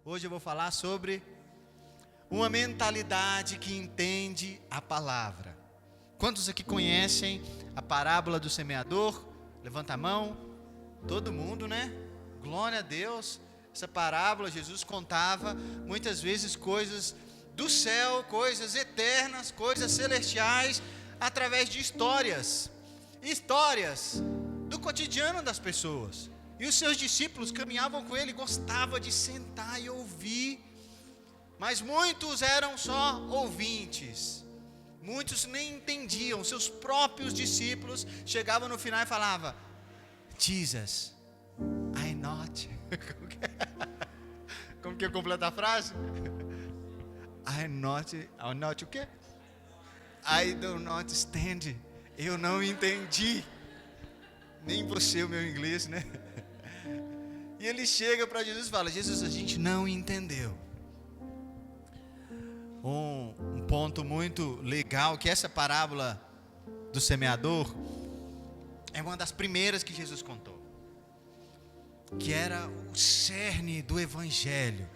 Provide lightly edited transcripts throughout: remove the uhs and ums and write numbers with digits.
Hoje eu vou falar sobre uma mentalidade que entende a palavra. Quantos aqui conhecem a parábola do semeador? Levanta a mão. Todo mundo, né? Glória a Deus. Essa parábola, Jesus contava muitas vezes coisas do céu, coisas eternas, coisas celestiais, através de histórias do cotidiano das pessoas. E os seus discípulos caminhavam com ele, gostavam de sentar e ouvir, mas muitos eram só ouvintes, muitos nem entendiam. Seus próprios discípulos chegavam no final e falavam: Jesus, I not. Como que eu completo a frase? I not o quê? I do not stand. Eu não entendi. Nem você o meu inglês, né? E ele chega para Jesus e fala: Jesus, a gente não entendeu. Um ponto muito legal, que essa parábola do semeador é uma das primeiras que Jesus contou, que era o cerne do evangelho,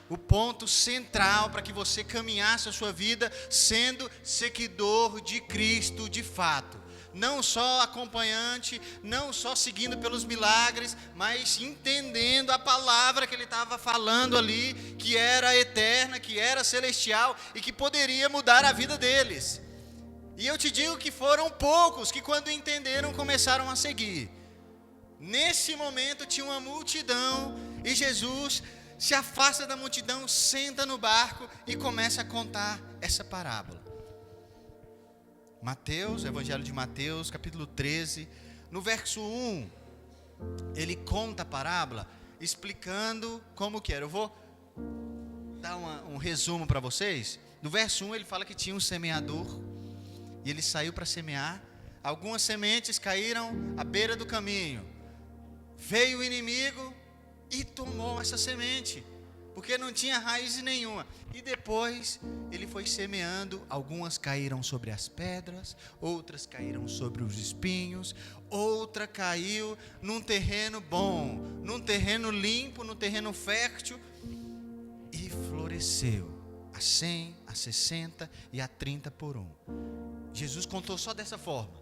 o ponto central para que você caminhasse a sua vida sendo seguidor de Cristo de fato. Não só acompanhante, não só seguindo pelos milagres, mas entendendo a palavra que ele estava falando ali, que era eterna, que era celestial e que poderia mudar a vida deles. E eu te digo que foram poucos que, quando entenderam, começaram a seguir. Nesse momento tinha uma multidão e Jesus se afasta da multidão, senta no barco e começa a contar essa parábola. Mateus, Evangelho de Mateus, capítulo 13, no verso 1, ele conta a parábola explicando como que era. Eu vou dar um resumo para vocês. No verso 1 ele fala que tinha um semeador e ele saiu para semear. Algumas sementes caíram à beira do caminho. Veio o inimigo e tomou essa semente, porque não tinha raiz nenhuma. E depois ele foi semeando. Algumas caíram sobre as pedras, outras caíram sobre os espinhos, outra caiu num terreno bom, num terreno limpo, num terreno fértil, e floresceu a 100, a 60 e a 30 por 1. Jesus contou só dessa forma.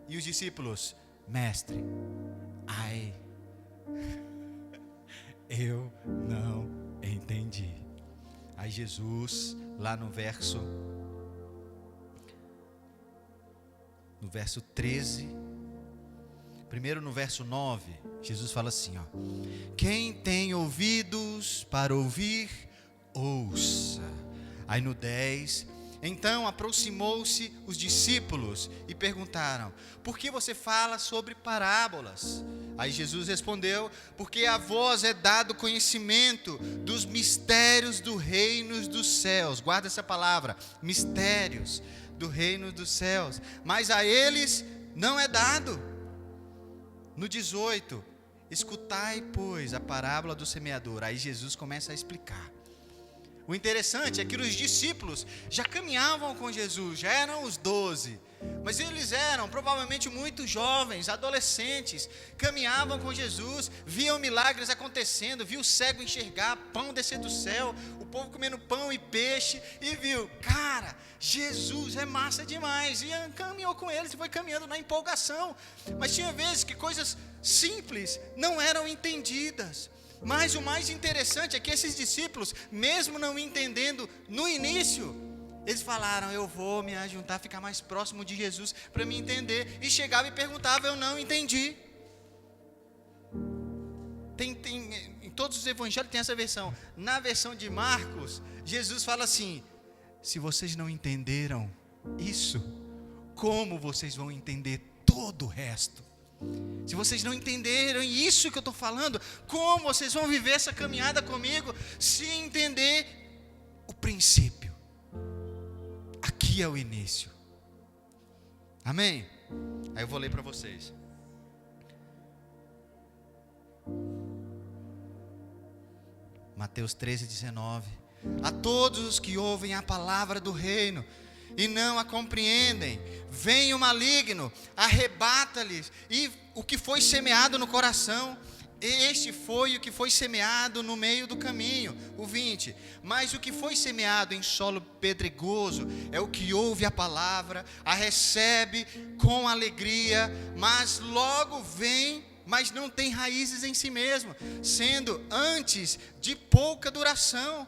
E os discípulos: mestre, eu não entendi. Aí Jesus, lá no verso 13, primeiro no verso 9, Jesus fala assim, ó: quem tem ouvidos para ouvir, ouça. Aí no 10, então aproximou-se os discípulos e perguntaram: por que você fala sobre parábolas? Aí Jesus respondeu: porque a vós é dado conhecimento dos mistérios do reino dos céus. Guarda essa palavra, mistérios do reino dos céus, mas a eles não é dado. No 18, escutai, pois, a parábola do semeador. Aí Jesus começa a explicar. O interessante é que os discípulos já caminhavam com Jesus, já eram os 12, mas eles eram provavelmente muito jovens, adolescentes, caminhavam com Jesus, viam milagres acontecendo, viu o cego enxergar, pão descer do céu, o povo comendo pão e peixe, e viu, cara, Jesus é massa demais, e caminhou com eles e foi caminhando na empolgação. Mas tinha vezes que coisas simples não eram entendidas. Mas o mais interessante é que esses discípulos, mesmo não entendendo no início, eles falaram: eu vou me ajuntar, ficar mais próximo de Jesus para me entender. E chegava e perguntava: eu não entendi. Em todos os evangelhos tem essa versão. Na versão de Marcos, Jesus fala assim: se vocês não entenderam isso, como vocês vão entender todo o resto? Se vocês não entenderam isso que eu estou falando, como vocês vão viver essa caminhada comigo, se entender o princípio? Aqui é o início. Amém? Aí eu vou ler para vocês. Mateus 13, 19. A todos os que ouvem a palavra do reino e não a compreendem, vem o maligno, arrebata-lhes e o que foi semeado no coração. Este foi o que foi semeado no meio do caminho, o 20. Mas o que foi semeado em solo pedregoso é o que ouve a palavra, a recebe com alegria, mas logo vem, mas não tem raízes em si mesmo, sendo antes de pouca duração.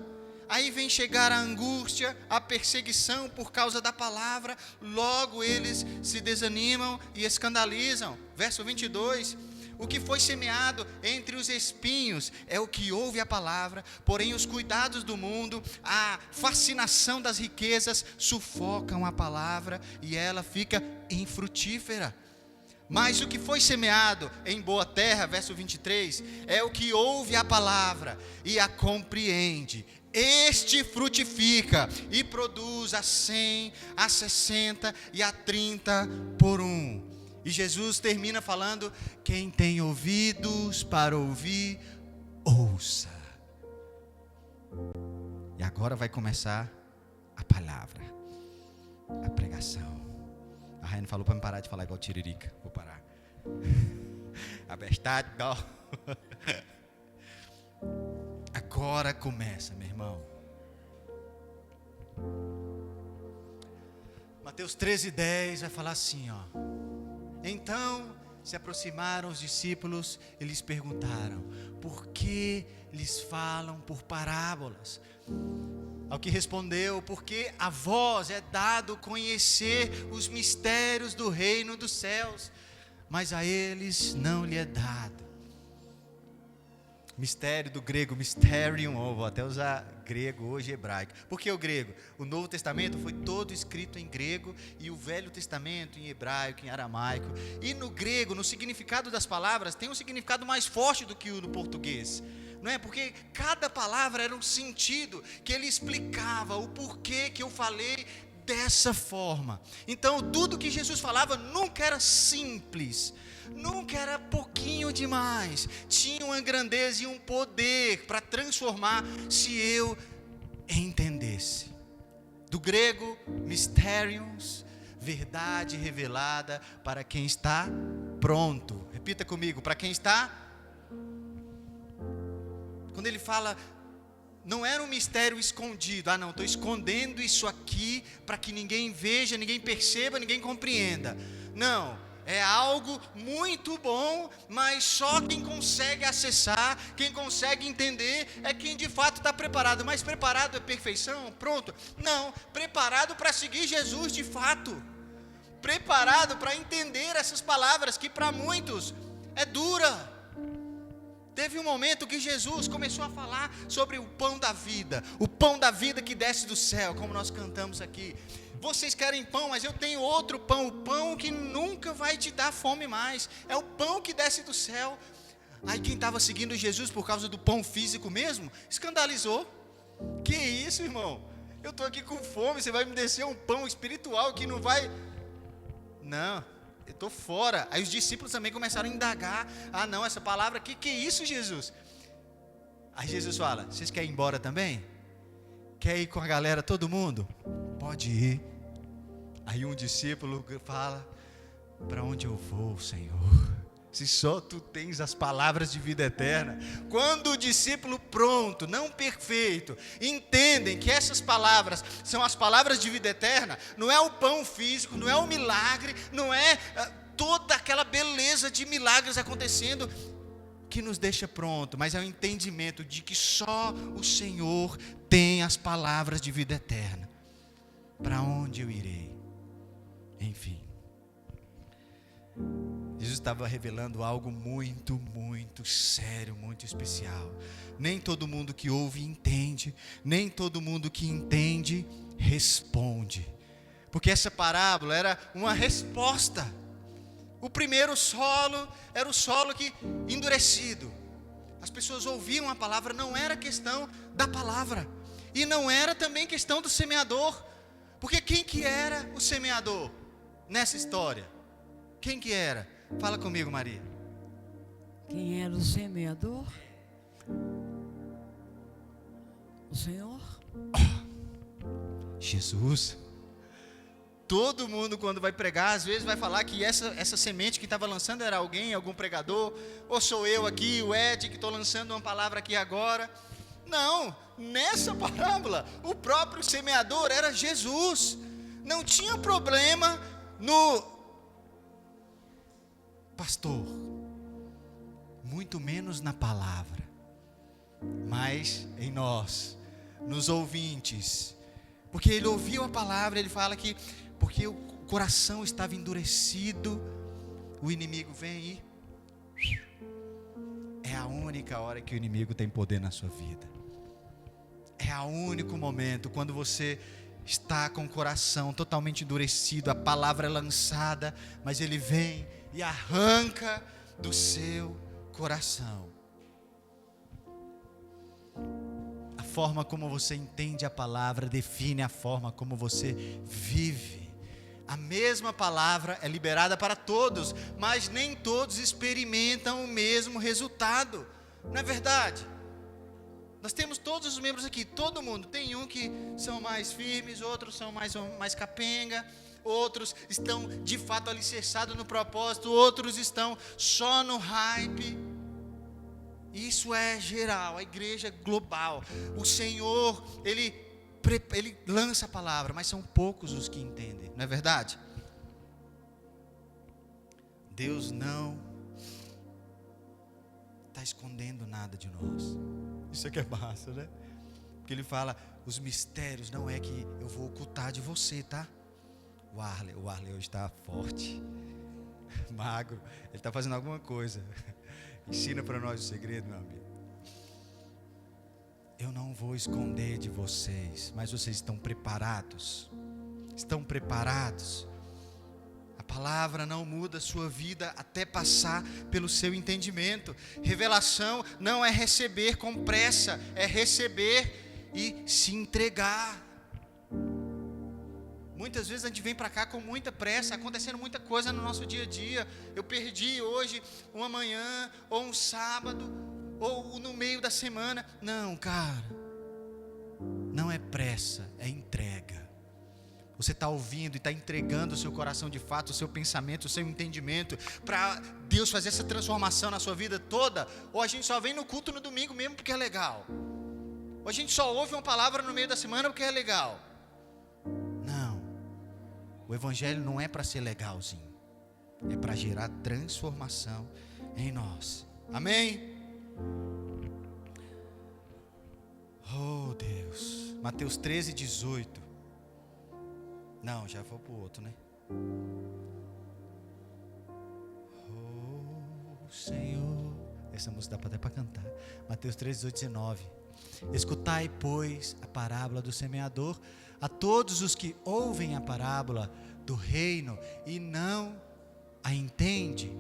Aí vem chegar a angústia, a perseguição por causa da palavra, logo eles se desanimam e escandalizam. Verso 22. O que foi semeado entre os espinhos é o que ouve a palavra, porém os cuidados do mundo, a fascinação das riquezas sufocam a palavra e ela fica infrutífera. Mas o que foi semeado em boa terra, verso 23, é o que ouve a palavra e a compreende. Este frutifica e produz a 100, a 60 e a 30 por um. E Jesus termina falando: quem tem ouvidos para ouvir, ouça. E agora vai começar a palavra, a pregação. A Raine falou para me parar de falar igual Tiririca. Vou parar. A verdade, não. Agora começa, meu irmão. Mateus 13:10 vai falar assim, ó. Então se aproximaram os discípulos e lhes perguntaram: por que lhes falam por parábolas? Ao que respondeu: porque a vós é dado conhecer os mistérios do reino dos céus, mas a eles não lhe é dado. Mistério do grego, mysterium, ou vou até usar grego hoje, hebraico. Por que o grego? O Novo Testamento foi todo escrito em grego e o Velho Testamento em hebraico, em aramaico. E no grego, no significado das palavras, tem um significado mais forte do que o no português. Não é? Porque cada palavra era um sentido que ele explicava o porquê que eu falei dessa forma. Então, tudo que Jesus falava nunca era simples, nunca era pouquinho demais, tinha uma grandeza e um poder para transformar, se eu entendesse. Do grego, mysteriums, verdade revelada para quem está pronto. Repita comigo: para quem está. Quando ele fala, não era um mistério escondido. Ah, não, estou escondendo isso aqui para que ninguém veja, ninguém perceba, ninguém compreenda. Não, é algo muito bom, mas só quem consegue acessar, quem consegue entender, é quem de fato está preparado. Mas preparado é perfeição? Pronto. Não, preparado para seguir Jesus de fato. Preparado para entender essas palavras que para muitos é dura. Teve um momento que Jesus começou a falar sobre o pão da vida que desce do céu, como nós cantamos aqui. Vocês querem pão, mas eu tenho outro pão, o pão que nunca vai te dar fome mais, é o pão que desce do céu. Aí quem estava seguindo Jesus por causa do pão físico mesmo, escandalizou. Que isso, irmão? Eu estou aqui com fome, você vai me descer um pão espiritual que não vai... Não, eu estou fora. Aí os discípulos também começaram a indagar. Ah não, essa palavra aqui, que isso, Jesus? Aí Jesus fala: vocês querem ir embora também? Quer ir com a galera, todo mundo? Pode ir. Aí um discípulo fala: para onde eu vou, Senhor? Se só tu tens as palavras de vida eterna. Quando o discípulo pronto, não perfeito, entendem que essas palavras são as palavras de vida eterna, não é o pão físico, não é o milagre, não é toda aquela beleza de milagres acontecendo que nos deixa pronto, mas é o entendimento de que só o Senhor tem as palavras de vida eterna. Para onde eu irei? Enfim, Jesus estava revelando algo muito, muito sério, muito especial. Nem todo mundo que ouve entende, nem todo mundo que entende responde. Porque essa parábola era uma resposta. O primeiro solo era o solo que endurecido. As pessoas ouviam a palavra, não era questão da palavra. E não era também questão do semeador. Porque quem que era o semeador nessa história? Quem que era? Fala comigo, Maria. Quem era o semeador? O Senhor? Jesus. Todo mundo, quando vai pregar, às vezes vai falar que essa semente que estava lançando era alguém, algum pregador, ou sou eu aqui, o Ed, que estou lançando uma palavra aqui agora. Não, nessa parábola, o próprio semeador era Jesus. Não tinha problema no pastor, muito menos na palavra, mas em nós, nos ouvintes. Porque ele ouviu a palavra, ele fala que porque o coração estava endurecido, o inimigo vem e é a única hora que o inimigo tem poder na sua vida. É o único momento quando você está com o coração totalmente endurecido, a palavra é lançada, mas ele vem e arranca do seu coração. A forma como você entende a palavra define a forma como você vive. A mesma palavra é liberada para todos, mas nem todos experimentam o mesmo resultado. Não é verdade? Nós temos todos os membros aqui, todo mundo. Tem um que são mais firmes, outros são mais capenga, outros estão de fato alicerçados no propósito, outros estão só no hype. Isso é geral, a igreja global. O Senhor, Ele lança a palavra, mas são poucos os que entendem, não é verdade? Deus não está escondendo nada de nós. Isso é que é massa, né? Porque Ele fala, os mistérios não é que eu vou ocultar de você, tá? O Arley hoje está forte, magro, ele está fazendo alguma coisa. Ensina para nós o segredo, meu amigo. Eu não vou esconder de vocês, mas vocês estão preparados? Estão preparados? A palavra não muda a sua vida até passar pelo seu entendimento. Revelação não é receber com pressa, é receber e se entregar. Muitas vezes a gente vem para cá com muita pressa, acontecendo muita coisa no nosso dia a dia. Eu perdi hoje uma manhã, ou um sábado, ou no meio da semana. Não, cara, não é pressa, é entrega. Você está ouvindo e está entregando o seu coração de fato, o seu pensamento, o seu entendimento, para Deus fazer essa transformação na sua vida toda? Ou a gente só vem no culto no domingo mesmo porque é legal? Ou a gente só ouve uma palavra no meio da semana porque é legal? Não, o evangelho não é para ser legalzinho, é para gerar transformação em nós. Amém? Oh Deus, Mateus 13, 18. Não, já vou para o outro, né? Oh Senhor, essa música dá até para cantar. Mateus 13, 18, 19. Escutai, pois, a parábola do semeador. A todos os que ouvem a parábola do reino e não a entende,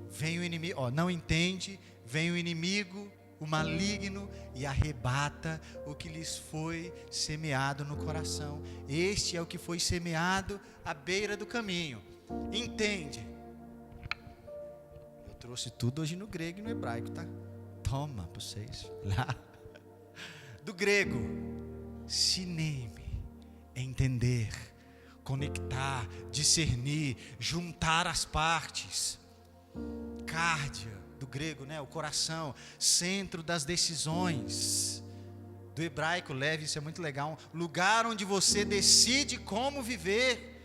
vem o inimigo, não entende, vem o inimigo, o maligno, e arrebata o que lhes foi semeado no coração. Este é o que foi semeado à beira do caminho. Entende? Eu trouxe tudo hoje no grego e no hebraico, tá? Toma para vocês lá. Do grego, sineme, entender, conectar, discernir, juntar as partes. Cárdia, do grego, né? O coração, centro das decisões. Do hebraico, leve, isso é muito legal. Um lugar onde você decide como viver.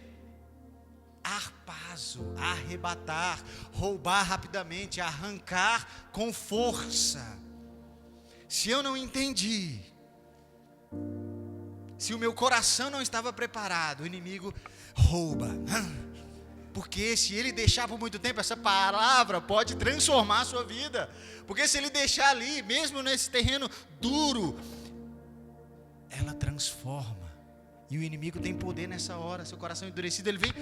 Arpazo, arrebatar, roubar rapidamente, arrancar com força. Se eu não entendi, se o meu coração não estava preparado, o inimigo rouba. Porque se ele deixar por muito tempo, essa palavra pode transformar a sua vida. Porque se ele deixar ali, mesmo nesse terreno duro, ela transforma. E o inimigo tem poder nessa hora. Seu coração endurecido, ele vem,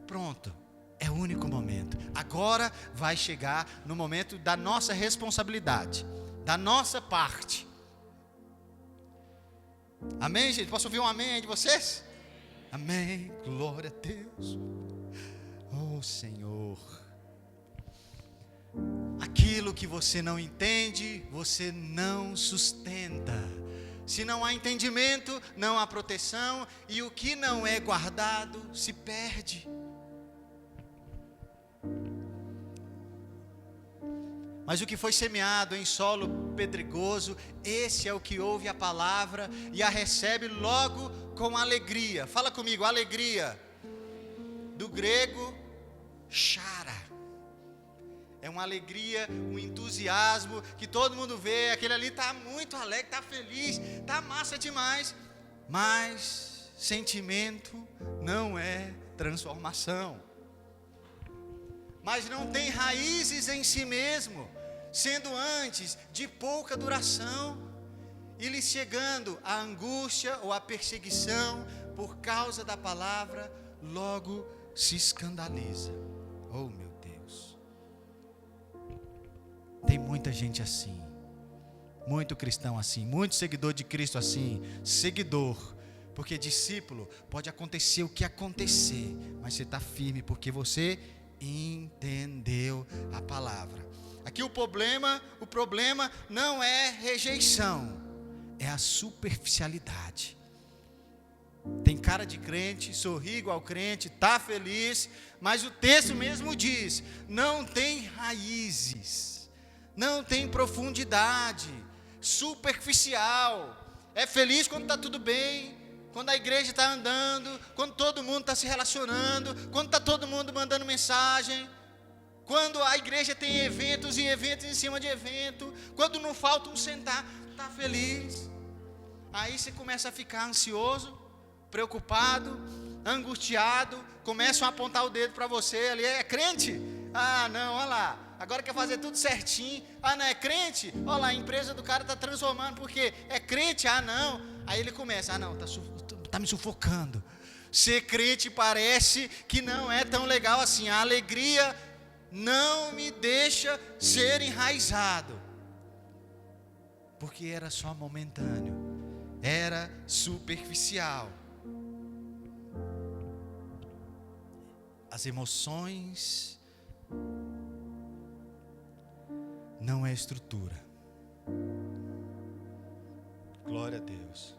pronto, é o único momento. Agora vai chegar no momento da nossa responsabilidade, da nossa parte. Amém, gente? Posso ouvir um amém aí de vocês? Amém, glória a Deus. Oh Senhor, aquilo que você não entende, você não sustenta. Se não há entendimento, não há proteção, e o que não é guardado se perde. Mas o que foi semeado em solo pedregoso, esse é o que ouve a palavra e a recebe logo com alegria. Fala comigo, alegria. Do grego, chara. É uma alegria, um entusiasmo, que todo mundo vê, aquele ali está muito alegre, está feliz, está massa demais. Mas sentimento não é transformação. Mas não tem raízes em si mesmo, sendo antes de pouca duração, e lhe chegando a angústia ou a perseguição por causa da palavra, logo se escandaliza. Oh meu Deus, tem muita gente assim, muito cristão assim, muito seguidor de Cristo assim, seguidor, porque discípulo pode acontecer o que acontecer, mas você está firme porque você entendeu a palavra. Aqui o problema não é rejeição, é a superficialidade. Tem cara de crente, sorri igual crente, está feliz, mas o texto mesmo diz, não tem raízes, não tem profundidade, superficial, é feliz quando está tudo bem, quando a igreja está andando, quando todo mundo está se relacionando, quando está todo mundo mandando mensagem, quando a igreja tem eventos e eventos em cima de evento, quando não falta um sentar, está feliz. Aí você começa a ficar ansioso, preocupado, angustiado, começam a apontar o dedo para você ali, é crente? Ah não, olha lá, agora quer fazer tudo certinho, ah não, é crente? Olha lá, a empresa do cara está transformando, porque é crente? Ah não, aí ele começa, ah não, está me sufocando, ser crente parece que não é tão legal assim, a alegria não me deixa ser enraizado, porque era só momentâneo, era superficial. As emoções não é estrutura. Glória a Deus.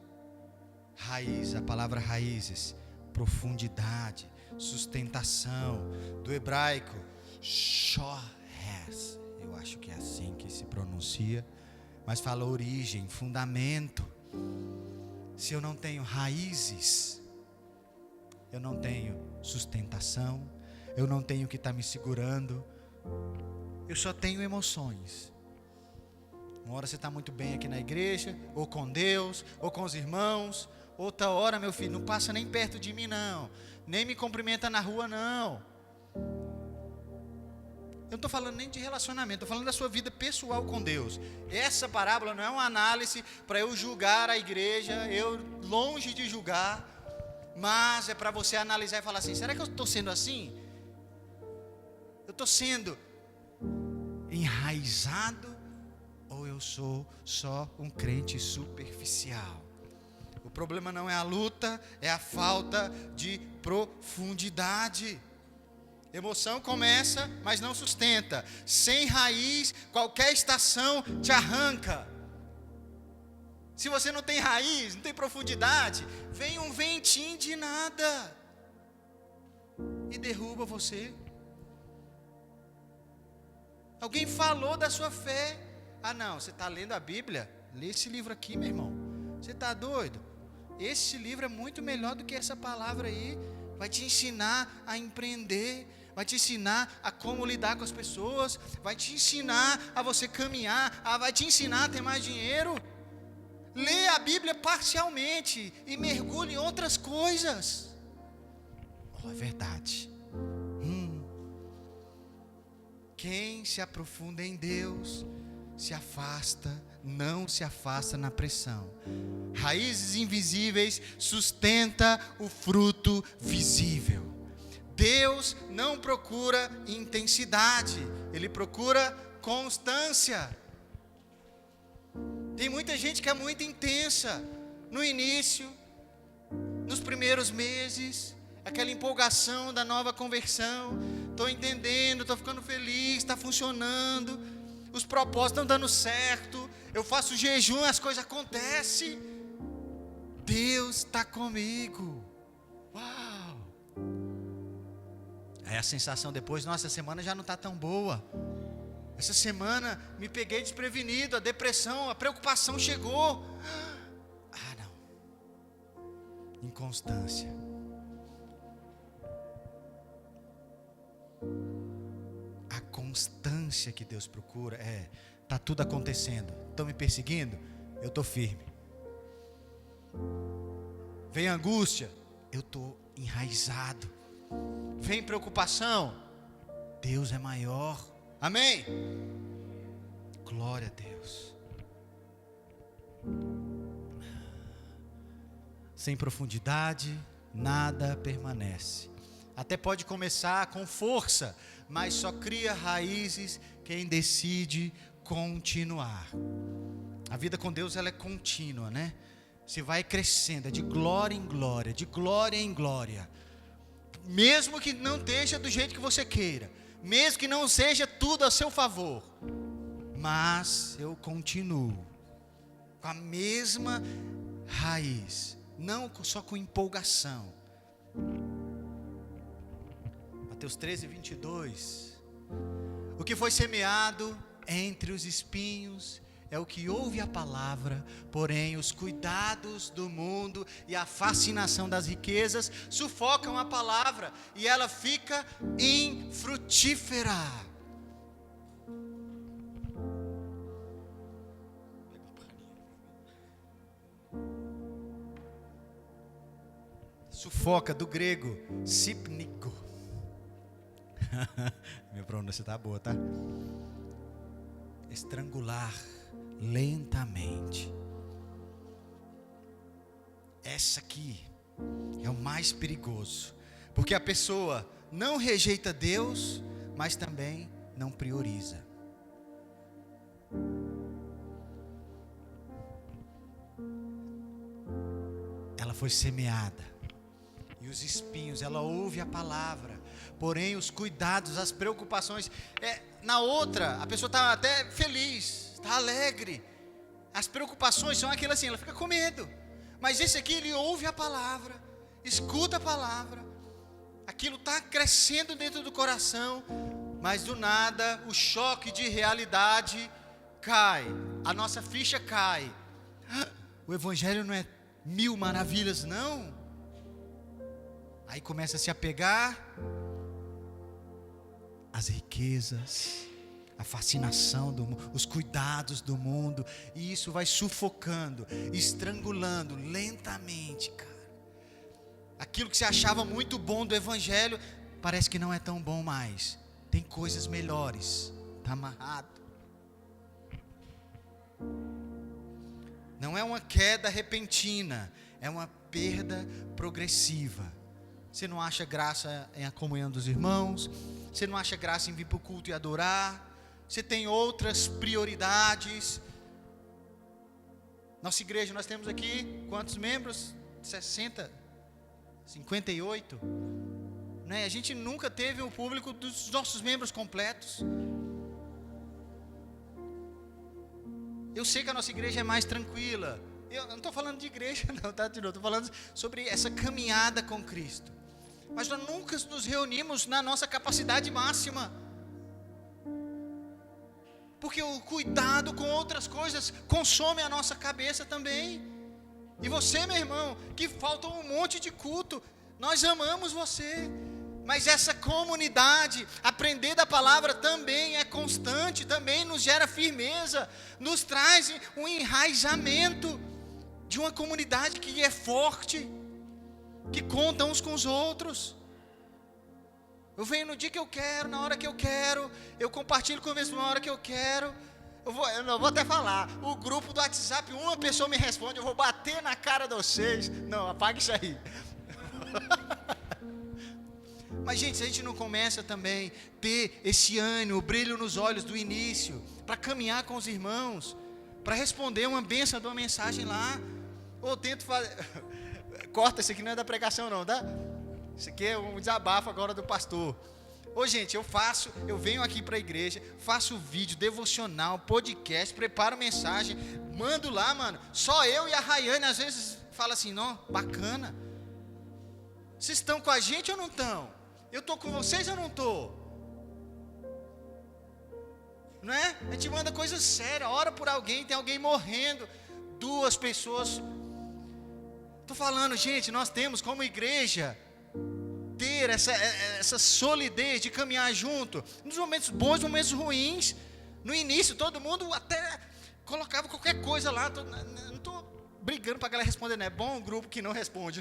Raiz, a palavra raízes, profundidade, sustentação, do hebraico, shohes, eu acho que é assim que se pronuncia, mas fala origem, fundamento. Se eu não tenho raízes, eu não tenho sustentação, eu não tenho o que está me segurando, eu só tenho emoções. Uma hora você está muito bem aqui na igreja, ou com Deus, ou com os irmãos. Outra hora, meu filho, não passa nem perto de mim não, nem me cumprimenta na rua não. Eu não estou falando nem de relacionamento, estou falando da sua vida pessoal com Deus. Essa parábola não é uma análise para eu julgar a igreja, eu longe de julgar, mas é para você analisar e falar assim, será que eu estou sendo assim? Eu estou sendo enraizado ou eu sou só um crente superficial? O problema não é a luta, é a falta de profundidade. Emoção começa, mas não sustenta. Sem raiz, qualquer estação te arranca. Se você não tem raiz, não tem profundidade, vem um ventinho de nada e derruba você. Alguém falou da sua fé. Ah não, você está lendo a Bíblia? Lê esse livro aqui, meu irmão. Você está doido? Esse livro é muito melhor do que essa palavra aí. Vai te ensinar a empreender, vai te ensinar a como lidar com as pessoas, vai te ensinar a você caminhar, vai te ensinar a ter mais dinheiro. Lê a Bíblia parcialmente e mergulhe em outras coisas. Oh, é verdade. Quem se aprofunda em Deus, se afasta, não se afasta na pressão. Raízes invisíveis sustenta o fruto visível. Deus não procura intensidade, Ele procura constância. Tem muita gente que é muito intensa no início, nos primeiros meses, aquela empolgação da nova conversão, estou entendendo, estou ficando feliz, está funcionando, os propósitos estão dando certo, eu faço jejum, as coisas acontecem, Deus está comigo. Uau! Aí a sensação depois, nossa, essa semana já não está tão boa. Essa semana me peguei desprevenido, a depressão, a preocupação chegou. Ah, não. Inconstância. A constância que Deus procura está tudo acontecendo. Estão me perseguindo? Eu estou firme. Vem angústia? Eu estou enraizado. Vem preocupação? Deus é maior. Amém? Glória a Deus. Sem profundidade, nada permanece. Até pode começar com força, mas só cria raízes quem decide continuar. A vida com Deus, ela é contínua, né? Você vai crescendo, é de glória em glória, de glória em glória. Mesmo que não esteja do jeito que você queira, mesmo que não seja tudo a seu favor, mas eu continuo com a mesma raiz, não só com empolgação. Mateus 13:22. O que foi semeado entre os espinhos é o que ouve a palavra, porém os cuidados do mundo e a fascinação das riquezas sufocam a palavra e ela fica infrutífera. Sufoca, do grego, sipnigo. Minha pronúncia está boa, tá? Estrangular lentamente. Essa aqui é o mais perigoso, porque a pessoa não rejeita Deus, mas também não prioriza. Ela foi semeada e os espinhos, ela ouve a palavra, porém os cuidados, as preocupações, na outra, a pessoa está até feliz, está alegre, as preocupações são aquelas assim, ela fica com medo, mas esse aqui, ele ouve a palavra, escuta a palavra, aquilo está crescendo dentro do coração, mas do nada, o choque de realidade cai, a nossa ficha cai. O evangelho não é 1000 maravilhas, não. Aí começa a se apegar às riquezas, a fascinação do mundo, os cuidados do mundo, e isso vai sufocando, estrangulando lentamente, cara. Aquilo que você achava muito bom do evangelho, parece que não é tão bom mais. Tem coisas melhores, está amarrado. Não é uma queda repentina, é uma perda progressiva. Você não acha graça em a comunhão dos irmãos, você não acha graça em vir para o culto e adorar, você tem outras prioridades. Nossa igreja, nós temos aqui quantos membros? 60, 58, né? A gente nunca teve o público dos nossos membros completos. Eu sei que a nossa igreja é mais tranquila. Eu não estou falando de igreja não, tá? Estou falando sobre essa caminhada com Cristo. Mas nós nunca nos reunimos na nossa capacidade máxima. Porque o cuidado com outras coisas consome a nossa cabeça também. E você, meu irmão, que falta um monte de culto, nós amamos você. Mas essa comunidade, aprender da palavra também é constante, também nos gera firmeza, nos traz um enraizamento de uma comunidade que é forte, que conta uns com os outros. Eu venho no dia que eu quero, na hora que eu quero, eu compartilho com eles na hora que eu quero. Eu não vou até falar, o grupo do WhatsApp, uma pessoa me responde, eu vou bater na cara de vocês. Não, apaga isso aí. Mas gente, se a gente não começa também a ter esse ânimo, o brilho nos olhos do início, para caminhar com os irmãos, para responder uma bênção de uma mensagem lá, ou tento fazer, corta, isso aqui não é da pregação não, tá? Isso aqui é um desabafo agora do pastor. Ô gente, eu venho aqui para a igreja, faço vídeo, devocional, podcast, preparo mensagem, mando lá, mano. Só eu e a Rayane às vezes fala assim, não, bacana. Vocês estão com a gente ou não estão? Eu estou com vocês ou não estou? Não é? A gente manda coisa séria, ora por alguém, tem alguém morrendo, 2 pessoas. Estou falando, gente, nós temos como igreja ter essa solidez de caminhar junto, nos momentos bons, nos momentos ruins. No início, todo mundo até colocava qualquer coisa lá. Não estou brigando para a galera responder, não é bom um grupo que não responde,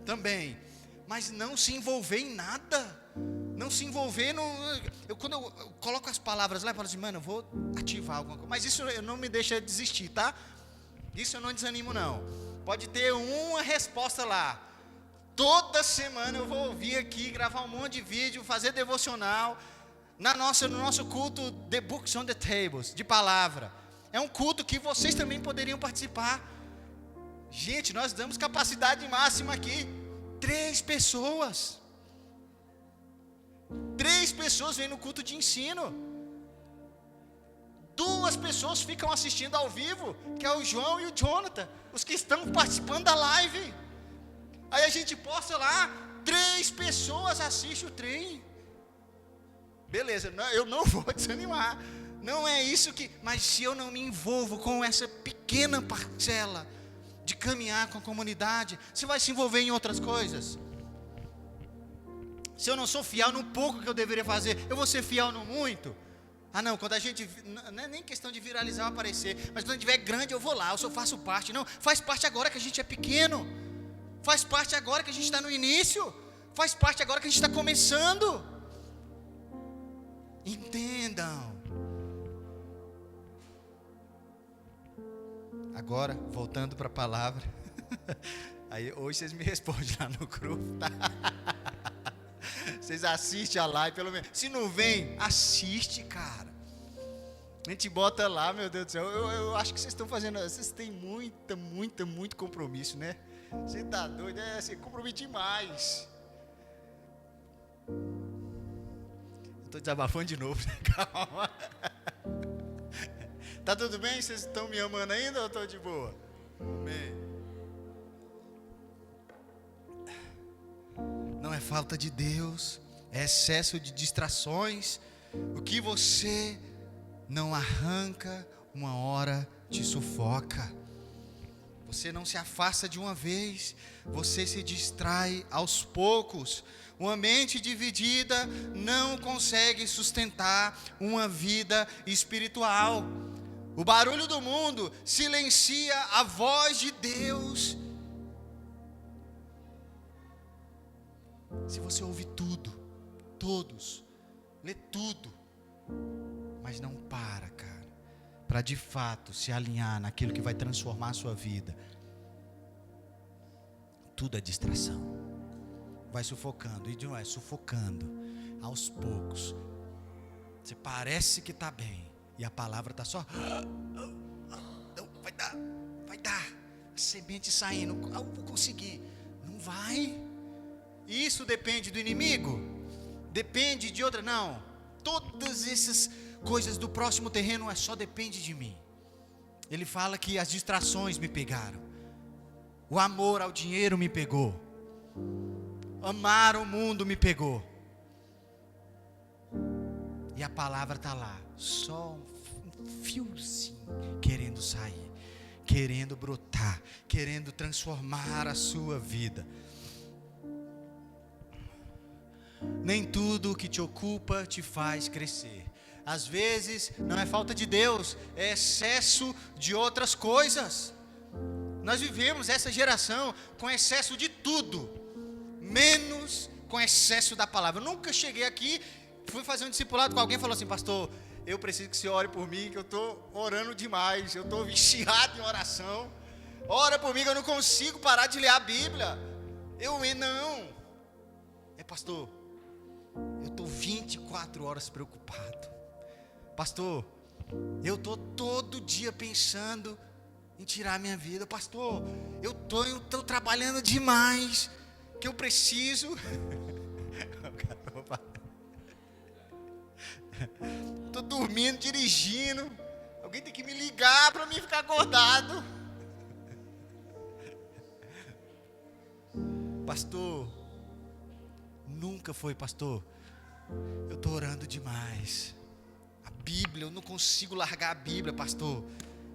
também, mas não se envolver em nada, não se envolver quando eu coloco as palavras lá, eu falo assim, mano, eu vou ativar alguma coisa, mas isso não me deixa desistir, tá? Isso eu não desanimo não, pode ter uma resposta lá, toda semana eu vou vir aqui, gravar um monte de vídeo, fazer devocional, no nosso culto, The Books on the Tables, de palavra, é um culto que vocês também poderiam participar. Gente, nós damos capacidade máxima aqui, 3 pessoas. 3 pessoas vêm no culto de ensino. 2 pessoas ficam assistindo ao vivo, que é o João e o Jonathan, os que estão participando da live. Aí a gente posta lá, 3 pessoas assistem o trem. Beleza, eu não vou desanimar. Não é isso que... Mas se eu não me envolvo com essa pequena parcela de caminhar com a comunidade, você vai se envolver em outras coisas. Se eu não sou fiel no pouco que eu deveria fazer, eu vou ser fiel no muito. Ah não, quando a gente, não é nem questão de viralizar ou aparecer, mas quando tiver grande eu vou lá, eu só faço parte. Não, faz parte agora que a gente é pequeno, faz parte agora que a gente está no início, faz parte agora que a gente está começando. Entendam. Agora, voltando para a palavra, aí hoje vocês me respondem lá no grupo, tá? Vocês assistem a live, pelo menos. Se não vem, assiste, cara. A gente bota lá, meu Deus do céu. Eu acho que vocês estão fazendo. Vocês têm muito compromisso, né? Você tá doido? Você compromisso demais. Estou desabafando de novo, calma. Tá tudo bem? Vocês estão me amando ainda ou estou de boa? Amém. Não é falta de Deus, é excesso de distrações. O que você não arranca, uma hora te sufoca. Você não se afasta de uma vez, você se distrai aos poucos. Uma mente dividida não consegue sustentar uma vida espiritual. O barulho do mundo silencia a voz de Deus. Se você ouve tudo, todos, lê tudo, mas não para de fato se alinhar naquilo que vai transformar a sua vida, tudo é distração, vai sufocando, e não é sufocando, aos poucos, você parece que está bem, e a palavra está só, não, vai dar, a semente saindo, eu vou conseguir, não vai. Isso depende do inimigo? Depende de outra? Não. Todas essas coisas do próximo terreno só depende de mim. Ele fala que as distrações me pegaram. O amor ao dinheiro me pegou. Amar o mundo me pegou. E a palavra está lá. Só um fiozinho querendo sair. Querendo brotar. Querendo transformar a sua vida. Nem tudo que te ocupa te faz crescer. Às vezes não é falta de Deus, é excesso de outras coisas. Nós vivemos essa geração com excesso de tudo, menos com excesso da palavra. Eu nunca cheguei aqui, fui fazer um discipulado com alguém e falou assim: pastor, eu preciso que você ore por mim, que eu estou orando demais, eu estou viciado em oração. Ora por mim que eu não consigo parar de ler a Bíblia. Não. Pastor, eu estou 24 horas preocupado. Pastor, eu estou todo dia pensando em tirar a minha vida. Pastor, eu estou trabalhando demais, que eu preciso. Estou dormindo, dirigindo. Alguém tem que me ligar para mim ficar acordado. Pastor, nunca foi, pastor. Eu estou orando demais. A Bíblia, eu não consigo largar a Bíblia, pastor.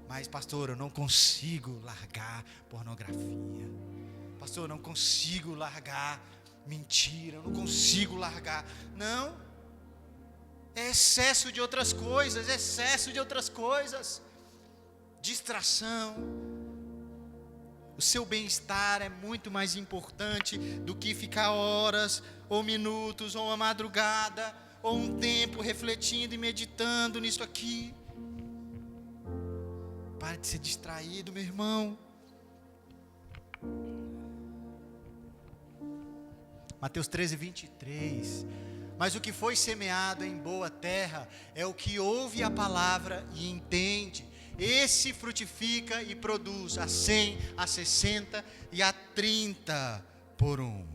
Mas, pastor, eu não consigo largar pornografia. Pastor, eu não consigo largar mentira. Eu não consigo largar. Não. É excesso de outras coisas. Distração. O seu bem-estar é muito mais importante do que ficar horas, ou minutos, ou uma madrugada, ou um tempo refletindo e meditando nisso aqui. Pare de ser distraído, meu irmão. Mateus 13, 23. Mas o que foi semeado em boa terra é o que ouve a palavra e entende. Esse frutifica e produz a 100, a 60 e a 30 por um.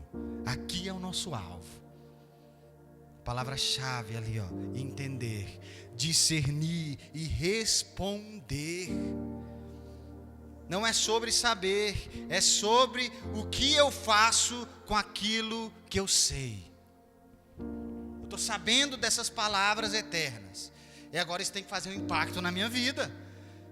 Aqui é o nosso alvo. Palavra-chave ali, ó, entender, discernir e responder. Não é sobre saber, é sobre o que eu faço com aquilo que eu sei. Eu estou sabendo dessas palavras eternas, e agora isso tem que fazer um impacto na minha vida.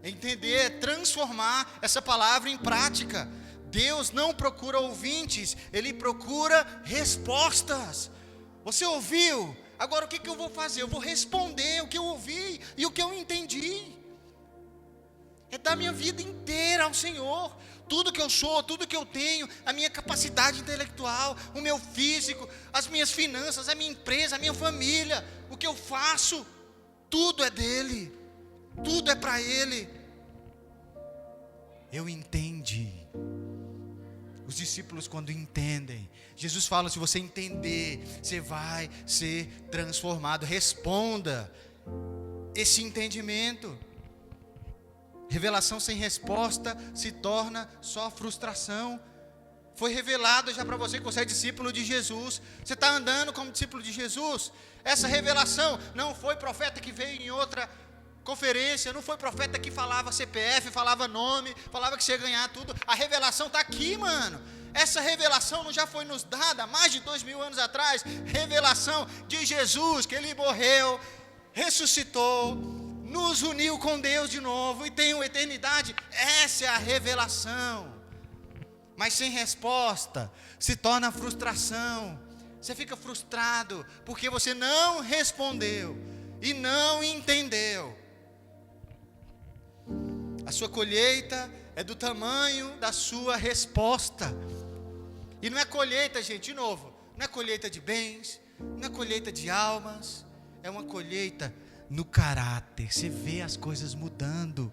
Entender, transformar essa palavra em prática. Deus não procura ouvintes, Ele procura respostas. Você ouviu? Agora o que eu vou fazer? Eu vou responder o que eu ouvi e o que eu entendi. É dar minha vida inteira ao Senhor. Tudo que eu sou, tudo que eu tenho, a minha capacidade intelectual, o meu físico, as minhas finanças, a minha empresa, a minha família, o que eu faço, tudo é dEle. Tudo é para Ele. Eu entendi. Os discípulos, quando entendem, Jesus fala: se você entender, você vai ser transformado. Responda esse entendimento. Revelação sem resposta se torna só frustração. Foi revelado já para você que você é discípulo de Jesus. Você está andando como discípulo de Jesus. Essa revelação não foi profeta que veio em outra conferência, não foi profeta que falava CPF, falava nome, falava que você ia ganhar tudo. A revelação está aqui, mano. Essa revelação não já foi nos dada há mais de 2000 anos atrás? Revelação de Jesus, que Ele morreu, ressuscitou, nos uniu com Deus de novo e tem uma eternidade. Essa é a revelação. Mas sem resposta se torna frustração. Você fica frustrado porque você não respondeu e não entendeu. A sua colheita é do tamanho da sua resposta. E não é colheita, gente, de novo, não é colheita de bens, não é colheita de almas, é uma colheita no caráter. Você vê as coisas mudando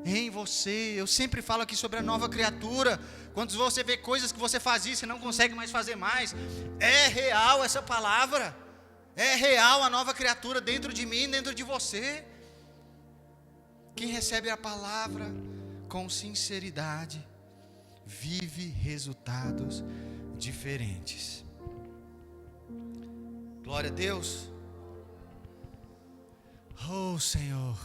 em você. Eu sempre falo aqui sobre a nova criatura. Quando você vê coisas que você fazia, você não consegue mais fazer mais. É real essa palavra. É real a nova criatura dentro de mim, dentro de você. Quem recebe a palavra com sinceridade vive resultados diferentes. Glória a Deus. Oh, Senhor.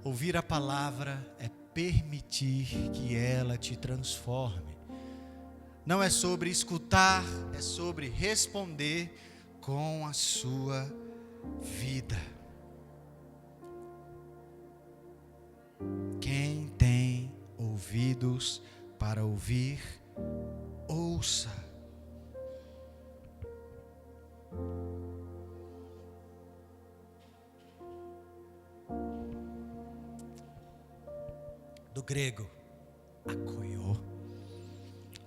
Ouvir a palavra é permitir que ela te transforme. Não é sobre escutar, é sobre responder com a sua vida. Quem tem ouvidos para ouvir, ouça. Do grego, akoiô,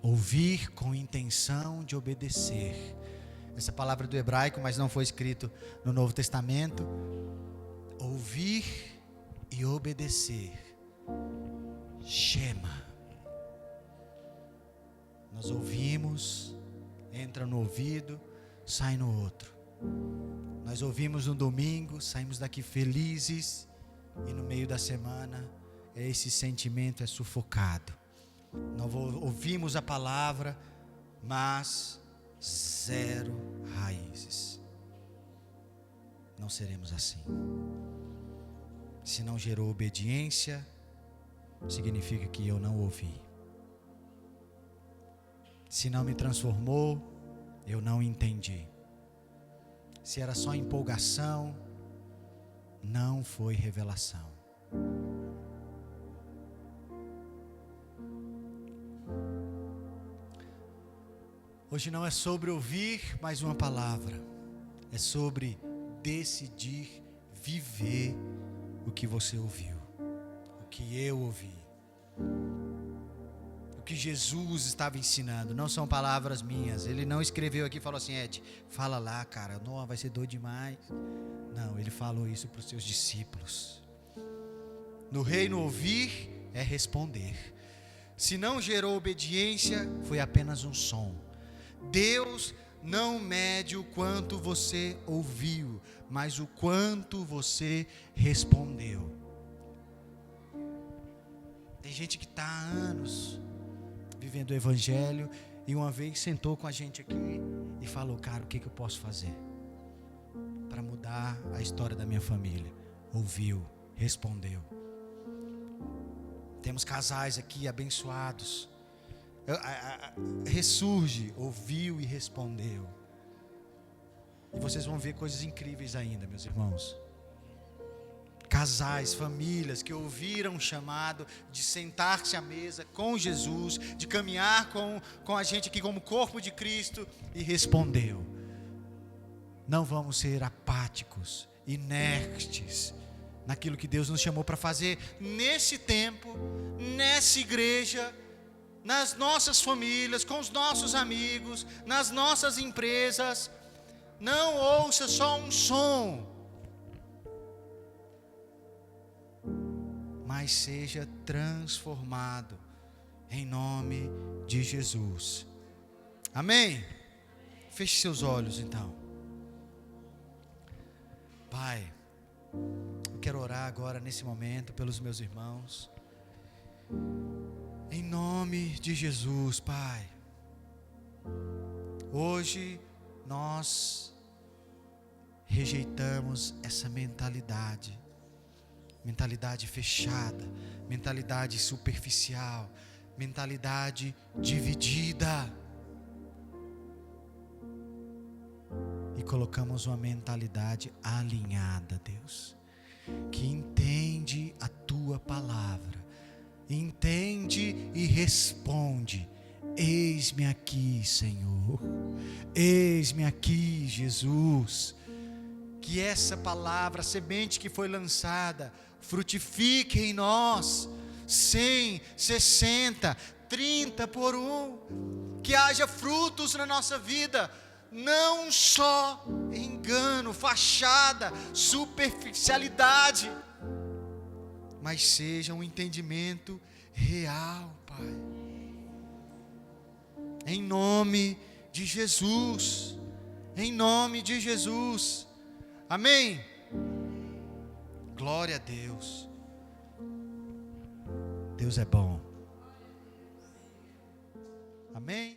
ouvir com intenção de obedecer. Essa palavra do hebraico, mas não foi escrito no Novo Testamento. Ouvir e obedecer. Shema. Nós ouvimos, entra no ouvido, sai no outro. Nós ouvimos no domingo, saímos daqui felizes, e no meio da semana esse sentimento é sufocado. Nós ouvimos a palavra, mas zero raízes. Não seremos assim. Se não gerou obediência, significa que eu não ouvi. Se não me transformou, eu não entendi. Se era só empolgação, não foi revelação. Hoje não é sobre ouvir mais uma palavra, é sobre decidir viver o que você ouviu, o que eu ouvi, o que Jesus estava ensinando. Não são palavras minhas. Ele não escreveu aqui e falou assim: Ed, fala lá, cara, não, vai ser doido demais. Não, ele falou isso para os seus discípulos. No reino, ouvir é responder. Se não gerou obediência, foi apenas um som. Deus não mede o quanto você ouviu, mas o quanto você respondeu. Tem gente que está há anos vivendo o evangelho e uma vez sentou com a gente aqui e falou: cara, o que eu posso fazer para mudar a história da minha família? Ouviu, respondeu. Temos casais aqui abençoados. Ressurge, ouviu e respondeu. E vocês vão ver coisas incríveis ainda, meus irmãos. Casais, famílias que ouviram o chamado de sentar-se à mesa com Jesus, de caminhar com a gente aqui como corpo de Cristo, e respondeu. Não vamos ser apáticos, inertes naquilo que Deus nos chamou para fazer nesse tempo, nessa igreja, nas nossas famílias, com os nossos amigos, nas nossas empresas. Não ouça só um som, mas seja transformado em nome de Jesus. Amém? Feche seus olhos então. Pai, eu quero orar agora nesse momento pelos meus irmãos. Em nome de Jesus, Pai. Hoje nós rejeitamos essa mentalidade fechada, mentalidade superficial, mentalidade dividida, e colocamos uma mentalidade alinhada, Deus, que entende a Tua palavra, entende e responde: eis-me aqui, Senhor, eis-me aqui, Jesus. Que essa palavra, a semente que foi lançada, frutifique em nós 100, 60, 30 por um. Que haja frutos na nossa vida, não só engano, fachada, superficialidade, mas seja um entendimento real, Pai. Em nome de Jesus, em nome de Jesus. Amém? Glória a Deus. Deus é bom. Amém?